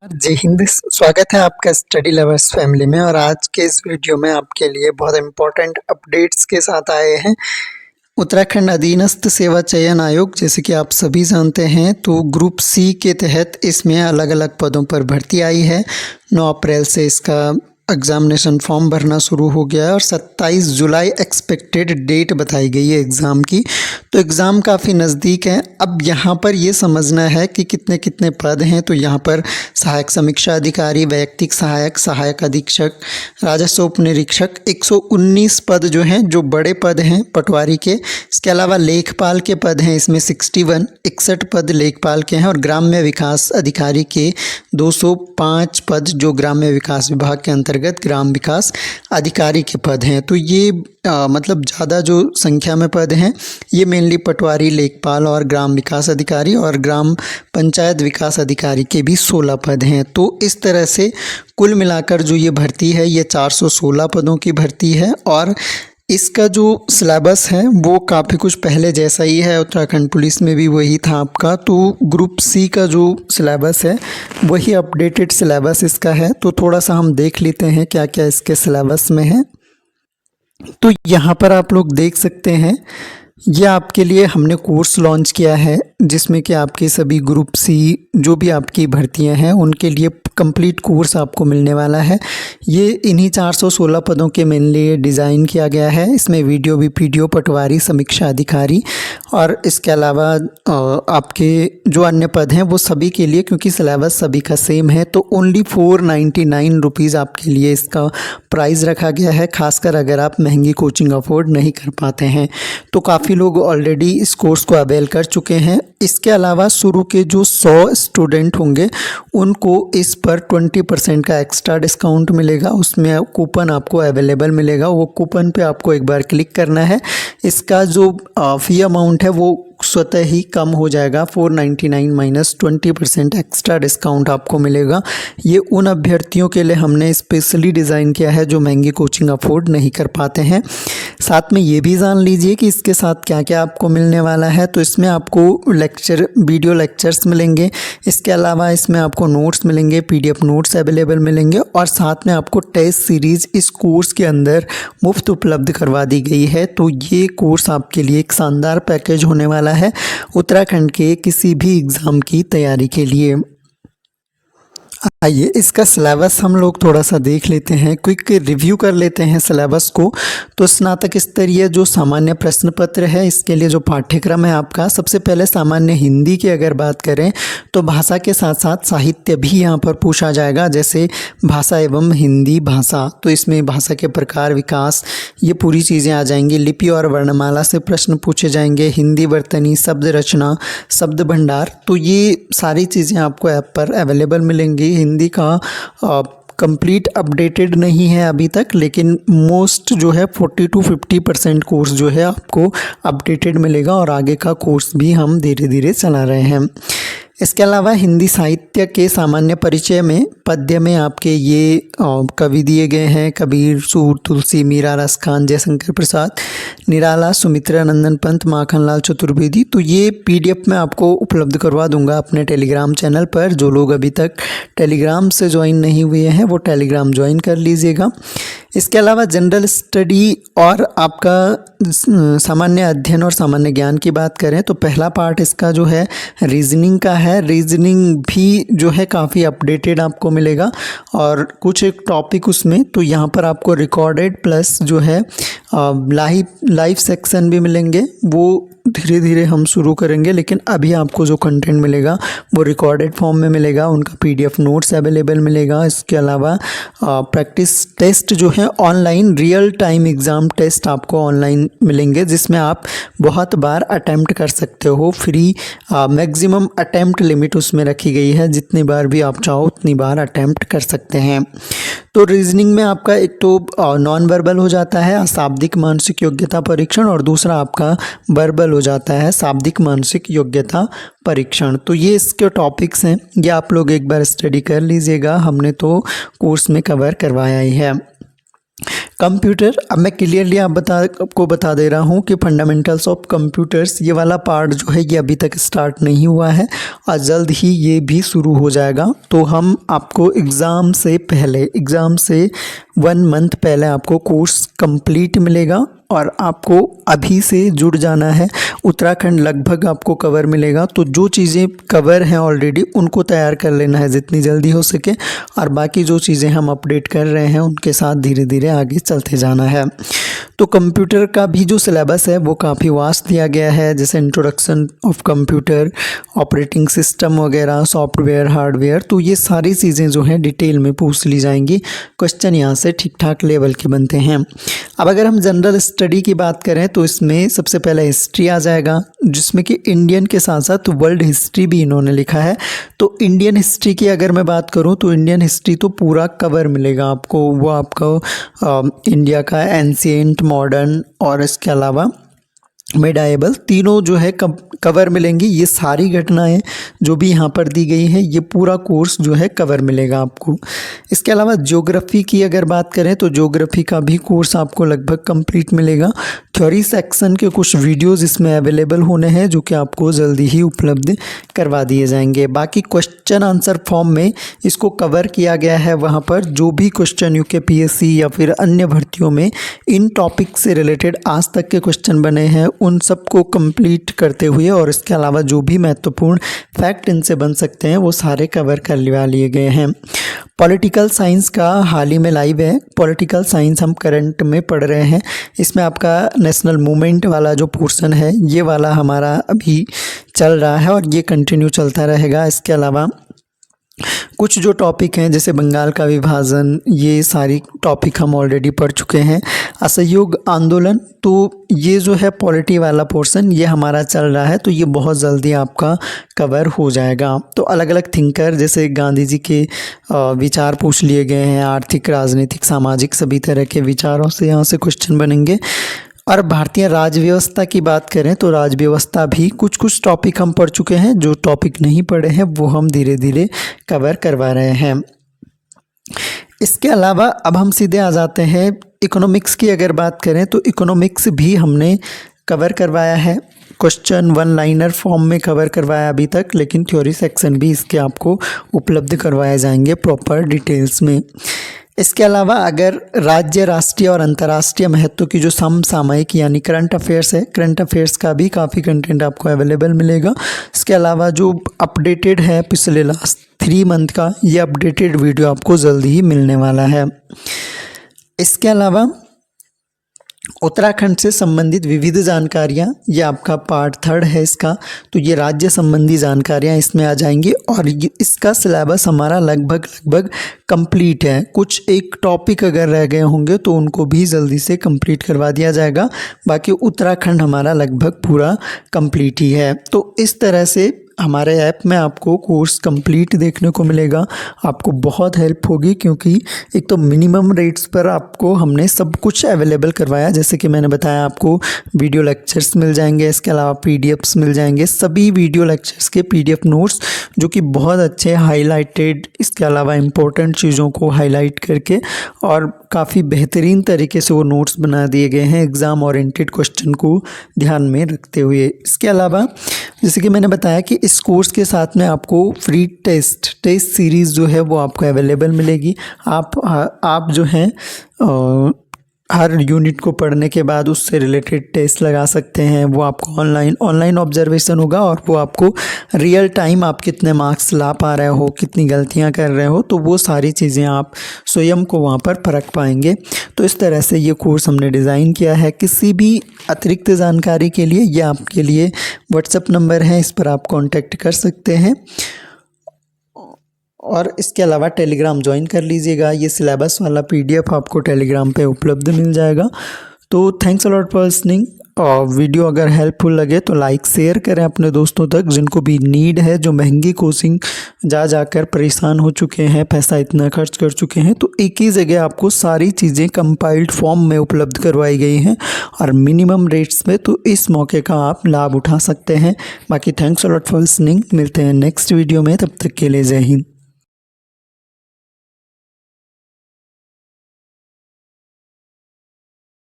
जय हिंद। स्वागत है आपका स्टडी लवर्स फैमिली में। और आज के इस वीडियो में आपके लिए बहुत इम्पोर्टेंट अपडेट्स के साथ आए हैं। उत्तराखंड अधीनस्थ सेवा चयन आयोग, जैसे कि आप सभी जानते हैं, तो ग्रुप सी के तहत इसमें अलग अलग पदों पर भर्ती आई है। 9 अप्रैल से इसका एग्ज़ामिनेशन फॉर्म भरना शुरू हो गया है और 27 जुलाई एक्सपेक्टेड डेट बताई गई है एग्ज़ाम की। तो एग्ज़ाम काफ़ी नज़दीक है। अब यहाँ पर ये समझना है कि कितने कितने पद हैं। तो यहाँ पर सहायक समीक्षा अधिकारी, वैयक्तिक सहायक, सहायक अधीक्षक, राजस्व उप निरीक्षक, 119 पद जो हैं, जो बड़े पद हैं पटवारी के। इसके अलावा लेखपाल के पद हैं इसमें 61 पद लेखपाल के हैं। और ग्राम्य विकास अधिकारी के 205 पद, जो ग्राम्य विकास विभाग के अंतर्गत ग्राम विकास अधिकारी के पद हैं। तो ये मतलब ज़्यादा जो संख्या में पद हैं ये मेनली पटवारी, लेखपाल और ग्राम विकास अधिकारी और ग्राम पंचायत विकास अधिकारी के भी 16 पद हैं। तो इस तरह से कुल मिलाकर जो ये भर्ती है ये 416 पदों की भर्ती है। और इसका जो सिलेबस है वो काफ़ी कुछ पहले जैसा ही है। उत्तराखंड पुलिस में भी वही था आपका। तो ग्रुप सी का जो सिलेबस है वही अपडेटेड सिलेबस इसका है। तो थोड़ा सा हम देख लेते हैं क्या क्या इसके सिलेबस में है। तो यहाँ पर आप लोग देख सकते हैं, ये आपके लिए हमने कोर्स लॉन्च किया है जिसमें कि आपके सभी ग्रुप सी जो भी आपकी भर्तियां हैं उनके लिए कंप्लीट कोर्स आपको मिलने वाला है। ये इन्हीं 416 पदों के मेनली डिज़ाइन किया गया है। इसमें वीडियो भी पीडीओ, पटवारी, समीक्षा अधिकारी और इसके अलावा आपके जो अन्य पद हैं वो सभी के लिए, क्योंकि सिलेबस सभी का सेम है, तो ओनली 499 रुपीज़ आपके लिए इसका प्राइस रखा गया है। खासकर अगर आप महंगी कोचिंग अफोर्ड नहीं कर पाते हैं तो काफ़ी लोग ऑलरेडी इस कोर्स को अवेल कर चुके हैं। इसके अलावा शुरू के जो 100 स्टूडेंट होंगे उनको इस पर 20% का एक्स्ट्रा डिस्काउंट मिलेगा। उसमें कूपन आपको अवेलेबल मिलेगा। वो कूपन पे आपको एक बार क्लिक करना है। इसका जो फ़ी अमाउंट है वो स्वतः ही कम हो जाएगा। 499 माइनस 20% एक्स्ट्रा डिस्काउंट आपको मिलेगा। ये उन अभ्यर्थियों के लिए हमने स्पेशली डिज़ाइन किया है जो महंगी कोचिंग अफोर्ड नहीं कर पाते हैं। साथ में ये भी जान लीजिए कि इसके साथ क्या क्या आपको मिलने वाला है। तो इसमें आपको वीडियो लेक्चर्स मिलेंगे। इसके अलावा इसमें आपको नोट्स मिलेंगे, PDF नोट्स अवेलेबल मिलेंगे और साथ में आपको टेस्ट सीरीज़ इस कोर्स के अंदर मुफ्त उपलब्ध करवा दी गई है। तो ये कोर्स आपके लिए एक शानदार पैकेज होने वाला है उत्तराखंड के किसी भी एग्ज़ाम की तैयारी के लिए। आइए इसका सिलेबस हम लोग थोड़ा सा देख लेते हैं, क्विक रिव्यू कर लेते हैं सिलेबस को। तो स्नातक स्तरीय जो सामान्य प्रश्न पत्र है इसके लिए जो पाठ्यक्रम है आपका, सबसे पहले सामान्य हिंदी की अगर बात करें तो भाषा के साथ साथ साहित्य भी यहाँ पर पूछा जाएगा, जैसे भाषा एवं हिंदी भाषा। तो इसमें भाषा के प्रकार, विकास, ये पूरी चीज़ें आ जाएंगी। लिपि और वर्णमाला से प्रश्न पूछे जाएंगे। हिंदी वर्तनी, शब्द रचना, शब्द भंडार, तो ये सारी चीज़ें आपको ऐप पर अवेलेबल मिलेंगी। हिंदी का कंप्लीट अपडेटेड नहीं है अभी तक, लेकिन मोस्ट जो है 40 to 50% कोर्स जो है आपको अपडेटेड मिलेगा और आगे का कोर्स भी हम धीरे धीरे चला रहे हैं। इसके अलावा हिंदी साहित्य के सामान्य परिचय में पद्य में आपके ये कवि दिए गए हैं: कबीर, सूर, तुलसी, मीरा, रसखान, जयशंकर प्रसाद, निराला, सुमित्रा नंदन पंत, माखनलाल चतुर्वेदी। तो ये PDF में आपको उपलब्ध करवा दूंगा अपने टेलीग्राम चैनल पर। जो लोग अभी तक टेलीग्राम से ज्वाइन नहीं हुए हैं वो टेलीग्राम ज्वाइन कर लीजिएगा। इसके अलावा जनरल स्टडी और आपका सामान्य अध्ययन और सामान्य ज्ञान की बात करें तो पहला पार्ट इसका जो है रीजनिंग का है। रीजनिंग भी जो है काफ़ी अपडेटेड आपको मिलेगा और कुछ एक टॉपिक उसमें, तो यहाँ पर आपको रिकॉर्डेड प्लस जो है लाइव सेक्शन भी मिलेंगे। वो धीरे धीरे हम शुरू करेंगे, लेकिन अभी आपको जो कंटेंट मिलेगा वो रिकॉर्डेड फॉर्म में मिलेगा। उनका PDF नोट्स अवेलेबल मिलेगा। इसके अलावा प्रैक्टिस टेस्ट जो है online, real time exam test आपको ऑनलाइन मिलेंगे, जिसमें आप बहुत बार अटैम्प्ट कर सकते हो। फ्री मैक्सिमम अटैम्प्ट लिमिट उसमें रखी गई है, जितनी बार भी आप चाहो उतनी बार अटैम्प्ट कर सकते हैं। तो रीजनिंग में आपका एक तो नॉन वर्बल हो जाता है शाब्दिक मानसिक योग्यता परीक्षण, और दूसरा आपका वर्बल हो जाता है शाब्दिक मानसिक योग्यता परीक्षण। तो ये इसके टॉपिक्स हैं, ये आप लोग एक बार स्टडी कर लीजिएगा। हमने तो कोर्स में कवर करवाया ही है। कंप्यूटर, अब मैं क्लियरली आपको बता दे रहा हूँ कि फंडामेंटल्स ऑफ कंप्यूटर्स ये वाला पार्ट जो है ये अभी तक स्टार्ट नहीं हुआ है और जल्द ही ये भी शुरू हो जाएगा। तो हम आपको एग्ज़ाम से 1 मंथ पहले आपको कोर्स कंप्लीट मिलेगा और आपको अभी से जुड़ जाना है। उत्तराखंड लगभग आपको कवर मिलेगा, तो जो चीज़ें कवर हैं ऑलरेडी उनको तैयार कर लेना है जितनी जल्दी हो सके, और बाकी जो चीज़ें हम अपडेट कर रहे हैं उनके साथ धीरे धीरे आगे चलते जाना है। तो कंप्यूटर का भी जो सिलेबस है वो काफ़ी वास्ट दिया गया है, जैसे introduction of computer, operating system वगैरह, सॉफ्टवेयर, हार्डवेयर, तो ये सारी चीज़ें जो हैं डिटेल में पूछ ली जाएंगी। क्वेश्चन यहाँ से ठीक ठाक लेवल के बनते हैं। अब अगर हम जनरल स्टडी की बात करें तो इसमें सबसे पहले हिस्ट्री आ जाएगा, जिसमें कि इंडियन के साथ साथ वर्ल्ड हिस्ट्री भी इन्होंने लिखा है। तो इंडियन हिस्ट्री की अगर मैं बात करूं तो इंडियन हिस्ट्री तो पूरा कवर मिलेगा आपको, वो आपको इंडिया का एंशिएंट, मॉडर्न और इसके अलावा मेडाइवल, तीनों जो है कवर मिलेंगी। ये सारी घटनाएं जो भी यहाँ पर दी गई हैं ये पूरा कोर्स जो है कवर मिलेगा आपको। इसके अलावा ज्योग्राफी की अगर बात करें तो ज्योग्राफी का भी कोर्स आपको लगभग कंप्लीट मिलेगा। थ्योरी सेक्शन के कुछ वीडियोस इसमें अवेलेबल होने हैं जो कि आपको जल्दी ही उपलब्ध करवा दिए जाएंगे। बाकी क्वेश्चन आंसर फॉर्म में इसको कवर किया गया है, वहाँ पर जो भी क्वेश्चन यूकेपीएससी या फिर अन्य भर्तियों में इन टॉपिक से रिलेटेड आज तक के क्वेश्चन बने हैं उन सबको कंप्लीट करते हुए, और इसके अलावा जो भी महत्वपूर्ण फैक्ट इनसे बन सकते हैं वो सारे कवर कर लिए गए हैं। पॉलिटिकल साइंस का हाल ही में लाइव है। पॉलिटिकल साइंस हम करंट में पढ़ रहे हैं, इसमें आपका नेशनल मूवमेंट वाला जो पोर्शन है ये वाला हमारा अभी चल रहा है और ये कंटिन्यू चलता रहेगा। इसके अलावा कुछ जो टॉपिक हैं जैसे बंगाल का विभाजन, ये सारी टॉपिक हम ऑलरेडी पढ़ चुके हैं। असहयोग आंदोलन, तो ये जो है पॉलिटी वाला पोर्शन ये हमारा चल रहा है, तो ये बहुत जल्दी आपका कवर हो जाएगा। तो अलग अलग थिंकर जैसे गांधी जी के विचार पूछ लिए गए हैं, आर्थिक, राजनीतिक, सामाजिक सभी तरह के विचारों से यहाँ से क्वेश्चन बनेंगे। और भारतीय राज व्यवस्था की बात करें तो राज व्यवस्था भी कुछ टॉपिक हम पढ़ चुके हैं, जो टॉपिक नहीं पढ़े हैं वो हम धीरे धीरे कवर करवा रहे हैं। इसके अलावा अब हम सीधे आ जाते हैं इकोनॉमिक्स की अगर बात करें तो इकोनॉमिक्स भी हमने कवर करवाया है। क्वेश्चन 1 लाइनर फॉर्म में कवर करवाया अभी तक, लेकिन थ्योरी सेक्शन भी इसके आपको उपलब्ध करवाए जाएंगे प्रॉपर डिटेल्स में। इसके अलावा अगर राज्य, राष्ट्रीय और अंतर्राष्ट्रीय महत्व की जो समसामयिक यानी करंट अफेयर्स है, करंट अफेयर्स का भी काफ़ी कंटेंट आपको अवेलेबल मिलेगा। इसके अलावा जो अपडेटेड है पिछले लास्ट 3 मंथ का, ये अपडेटेड वीडियो आपको जल्दी ही मिलने वाला है। इसके अलावा उत्तराखंड से संबंधित विविध जानकारियाँ, ये आपका पार्ट 3 है इसका, तो ये राज्य संबंधी जानकारियाँ इसमें आ जाएंगी और इसका सिलेबस हमारा लगभग कंप्लीट है। कुछ एक टॉपिक अगर रह गए होंगे तो उनको भी जल्दी से कंप्लीट करवा दिया जाएगा। बाकी उत्तराखंड हमारा लगभग पूरा कंप्लीट ही है। तो इस तरह से हमारे ऐप में आपको कोर्स कंप्लीट देखने को मिलेगा, आपको बहुत हेल्प होगी, क्योंकि एक तो मिनिमम रेट्स पर आपको हमने सब कुछ अवेलेबल करवाया। जैसे कि मैंने बताया आपको वीडियो लेक्चर्स मिल जाएंगे, इसके अलावा पीडीएफ्स मिल जाएंगे, सभी वीडियो लेक्चर्स के पीडीएफ नोट्स जो कि बहुत अच्छे हाईलाइटेड, इसके अलावा इम्पोर्टेंट चीज़ों को हाईलाइट करके और काफ़ी बेहतरीन तरीके से वो नोट्स बना दिए गए हैं एग्ज़ाम ओरिएंटेड क्वेश्चन को ध्यान में रखते हुए। इसके अलावा जैसे कि मैंने बताया कि इस कोर्स के साथ में आपको फ्री टेस्ट सीरीज़ जो है वो आपको अवेलेबल मिलेगी। आप जो हैं हर यूनिट को पढ़ने के बाद उससे रिलेटेड टेस्ट लगा सकते हैं। वो आपको ऑनलाइन ऑब्जर्वेशन होगा और वो आपको रियल टाइम आप कितने मार्क्स ला पा रहे हो, कितनी गलतियां कर रहे हो, तो वो सारी चीज़ें आप स्वयं को वहाँ पर परख पाएंगे। तो इस तरह से ये कोर्स हमने डिज़ाइन किया है। किसी भी अतिरिक्त जानकारी के लिए ये आपके लिए व्हाट्सएप नंबर है, इस पर आप कॉन्टैक्ट कर सकते हैं। और इसके अलावा टेलीग्राम ज्वाइन कर लीजिएगा, ये सिलेबस वाला पीडीएफ आपको टेलीग्राम पे उपलब्ध मिल जाएगा। तो thanks a lot for listening. और वीडियो अगर हेल्पफुल लगे तो लाइक शेयर करें अपने दोस्तों तक जिनको भी नीड है, जो महंगी कोचिंग जाकर परेशान हो चुके हैं, पैसा इतना खर्च कर चुके हैं। तो एक ही जगह आपको सारी चीज़ें कंपाइल्ड फॉर्म में उपलब्ध करवाई गई हैं और मिनिमम रेट्स में, तो इस मौके का आप लाभ उठा सकते हैं। बाकी thanks a lot for listening. मिलते हैं नेक्स्ट वीडियो में, तब तक के लिए जय हिंद।